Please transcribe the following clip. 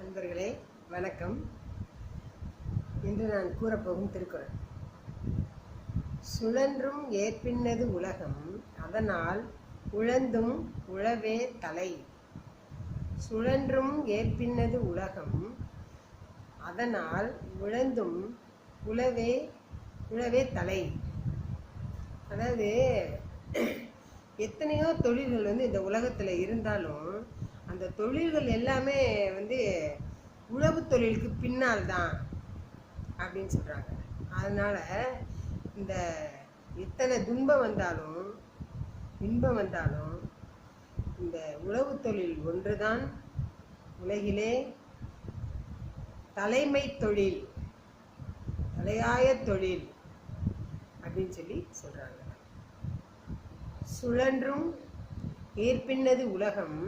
நண்பர்களே வணக்கம். இன்று நான் கூறப்போகும் திருக்குறள். சுழன்றும் ஏற்பின்னது உலகம், அதனால் உழந்தும் உழவே தலை. சுழன்றும் ஏற்பின்னது உலகம், அதனால் உழந்தும் உழவே தலை. அதாவது எத்தனையோ தொழில்கள் இந்த உலகத்தில் இருந்தாலும் அந்த தொழில்கள் எல்லாமே உழவு தொழிலுக்கு பின்னால் தான் அப்படின்னு சொல்கிறாங்க. அதனால் இந்த எத்தனை துன்பம் வந்தாலும் இன்பம் வந்தாலும் இந்த உழவு தொழில் ஒன்றுதான் உலகிலே தலைமை தொழில், தலையாய தொழில் அப்படின்னு சொல்லி சொல்கிறாங்க. சுழன்றும் ஏற்பின்னது உலகம்,